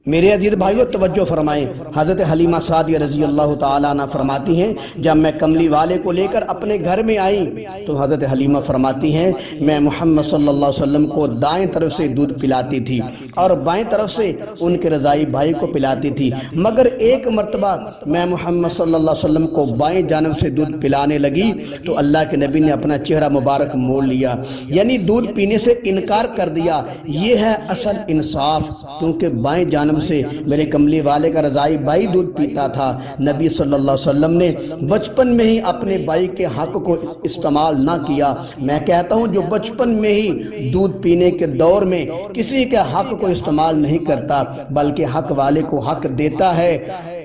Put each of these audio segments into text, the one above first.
میرے عزیز بھائیو توجہ فرمائیں، حضرت حلیمہ سعدیہ رضی اللہ تعالیٰ عنہ فرماتی ہیں جب میں کملی والے کو لے کر اپنے گھر میں آئی تو حضرت حلیمہ فرماتی ہیں میں محمد صلی اللہ علیہ وسلم کو دائیں طرف سے دودھ پلاتی تھی اور بائیں طرف سے ان کے رضائی بھائی کو پلاتی تھی، مگر ایک مرتبہ میں محمد صلی اللہ علیہ وسلم کو بائیں جانب سے دودھ پلانے لگی تو اللہ کے نبی نے اپنا چہرہ مبارک موڑ لیا، یعنی دودھ پینے سے انکار کر دیا۔ یہ ہے اصل انصاف، کیونکہ بائیں جانب سے میرے کملی والے کا رضائی بھائی دودھ پیتا تھا۔ نبی صلی اللہ علیہ وسلم نے بچپن میں ہی اپنے بھائی کے حق کو استعمال نہ کیا۔ میں کہتا ہوں جو بچپن میں ہی دودھ پینے کے دور میں کسی کے حق کو استعمال نہیں کرتا بلکہ حق والے کو حق دیتا ہے،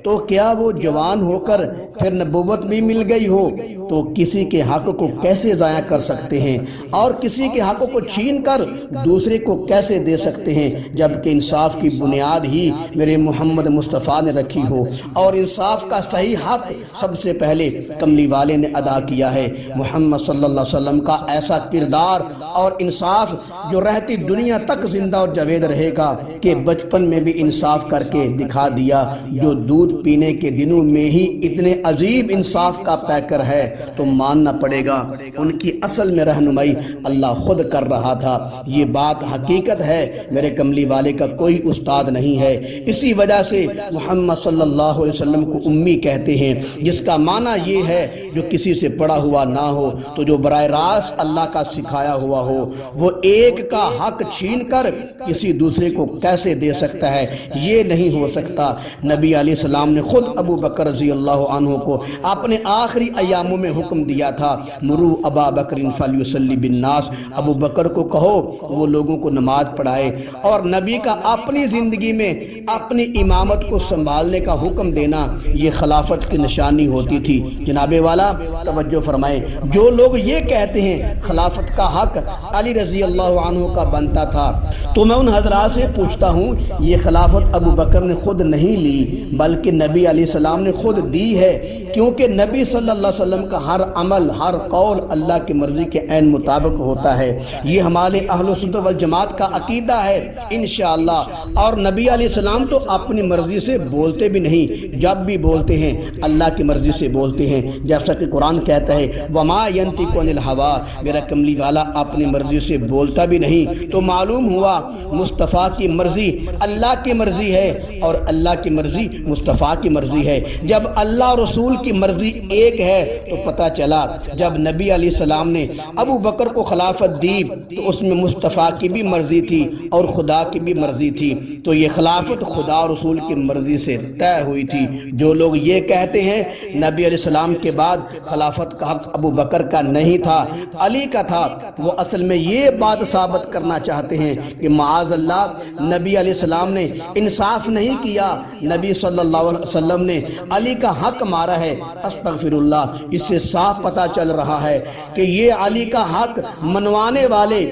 تو کیا وہ جوان ہو کر پھر نبوت بھی مل گئی ہو تو کسی کے حق کو کیسے ضائع کر سکتے ہیں اور کسی کے حق کو چھین کر دوسرے کو کیسے دے سکتے ہیں، جبکہ انصاف کی بنیاد ہی میرے محمد مصطفیٰ نے رکھی ہو، اور انصاف کا صحیح حق سب سے پہلے کملی والے نے ادا کیا ہے۔ محمد صلی اللہ علیہ وسلم کا ایسا کردار اور انصاف جو رہتی دنیا تک زندہ اور جاوید رہے گا کہ بچپن میں بھی انصاف کر کے دکھا دیا۔ جو دودھ پینے کے دنوں میں ہی اتنے عظیم انصاف کا پیکر ہے تو ماننا پڑے گا ان کی اصل میں رہنمائی اللہ خود کر رہا تھا۔ یہ بات حقیقت ہے، میرے کملی والے کا کوئی استاد نہیں ہے، اسی وجہ سے محمد صلی اللہ علیہ وسلم کو امی کہتے ہیں، جس کا معنی یہ ہے جو کسی سے پڑھا ہوا نہ ہو تو جو براہ راست اللہ کا سکھایا ہوا ہو، وہ ایک کا حق چھین کر کسی دوسرے کو کیسے دے سکتا ہے؟ یہ نہیں ہو سکتا۔ نبی علیہ السلام نے خود ابو بکر رضی اللہ عنہ کو اپنے آخری ایاموں میں حکم دیا تھا، مرو ابا بکر فلیصلی بالناس، ابو بکر کو کہو وہ لوگوں کو نماز پڑھائے، اور نبی کا اپنی زندگی میں اپنی امامت کو سنبھالنے کا حکم دینا یہ خلافت کی نشانی ہوتی تھی۔ جناب والا توجہ فرمائیں، جو لوگ یہ کہتے ہیں خلافت کا حق علی رضی اللہ عنہ کا بنتا تھا، تو میں ان حضرات سے پوچھتا ہوں یہ خلافت ابو بکر نے خود نہیں لی بلکہ نبی علیہ السلام نے خود دی ہے، کیونکہ نبی صلی اللہ علیہ وسلم کا ہر عمل ہر قول اللہ کی مرضی کے عین مطابق ہوتا ہے۔ یہ ہمارے اہل سنت والجماعت کا عقیدہ ہے انشاءاللہ۔ اور نبی علیہ السلام تو اپنی مرضی سے بولتے بھی نہیں، جب بھی بولتے ہیں اللہ کی مرضی سے بولتے ہیں، جیسا کہ قرآن کہتا ہے وما ينطق عن الهوى، میرا کملی والا اپنی مرضی سے بولتا بھی نہیں۔ تو معلوم ہوا مصطفیٰ کی مرضی اللہ کی مرضی ہے اور اللہ کی مرضی مصطفیٰ کی مرضی ہے۔ جب اللہ رسول کی مرضی ایک ہے تو پتہ چلا جب نبی علیہ السلام نے ابو بکر کو خلافت دی تو اس میں مصطفیٰ کی بھی مرضی تھی اور خدا کی بھی مرضی تھی، تو یہ خلافت خدا رسول کی مرضی سے طے ہوئی تھی۔ جو لوگ یہ کہتے ہیں نبی علیہ السلام کے بعد خلافت کا حق ابو بکر کا نہیں تھا علی کا تھا، وہ اصل میں یہ بات ثابت کرنا چاہتے ہیں کہ معاذ اللہ نبی علیہ السلام نے انصاف نہیں کیا، نبی صلی اللہ علیہ وسلم نے علی کا حق مارا ہے۔ استغفر اللہ، اس سے صاف پتہ چل رہا ہے کہ یہ علی کا حق منوانے والے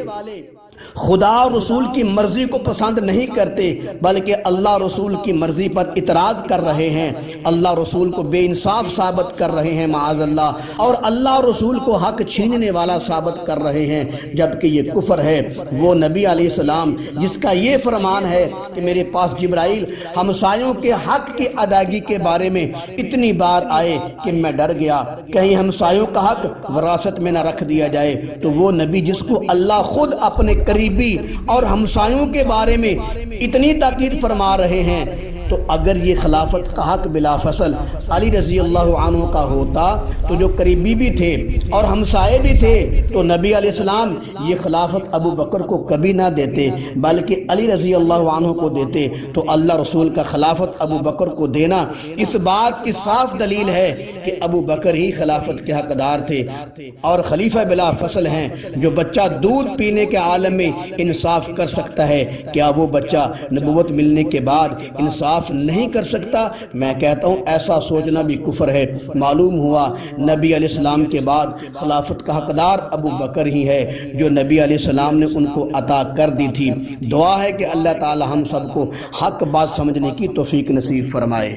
خدا اور رسول کی مرضی کو پسند نہیں کرتے بلکہ اللہ رسول کی مرضی پر اعتراض کر رہے ہیں، اللہ رسول کو بے انصاف ثابت کر رہے ہیں معاذ اللہ، اور اللہ رسول کو حق چھیننے والا ثابت کر رہے ہیں، جبکہ یہ کفر ہے۔ وہ نبی علیہ السلام جس کا یہ فرمان ہے کہ میرے پاس جبرائیل ہمسایوں کے حق کی ادائیگی کے بارے میں اتنی بار آئے کہ میں ڈر گیا کہیں ہمسایوں کا حق وراثت میں نہ رکھ دیا جائے، تو وہ نبی جس کو اللہ خود اپنے قریبی اور ہمسایوں کے بارے میں اتنی تاکید فرما رہے ہیں، تو اگر یہ خلافت کا حق بلا فصل علی رضی اللہ عنہ کا ہوتا تو جو قریبی بھی تھے اور ہمسائے بھی تھے تو نبی علیہ السلام یہ خلافت ابو بکر کو کبھی نہ دیتے بلکہ علی رضی اللہ عنہ کو دیتے۔ تو اللہ رسول کا خلافت ابو بکر کو دینا اس بات کی صاف دلیل ہے کہ ابو بکر ہی خلافت کے حقدار تھے اور خلیفہ بلا فصل ہیں۔ جو بچہ دودھ پینے کے عالم میں انصاف کر سکتا ہے، کیا وہ بچہ نبوت ملنے کے بعد انصاف نہیں کر سکتا؟ میں کہتا ہوں ایسا سوچنا بھی کفر ہے۔ معلوم ہوا نبی علیہ السلام کے بعد خلافت کا حقدار ابو بکر ہی ہے، جو نبی علیہ السلام نے ان کو عطا کر دی تھی۔ دعا ہے کہ اللہ تعالی ہم سب کو حق بات سمجھنے کی توفیق نصیب فرمائے۔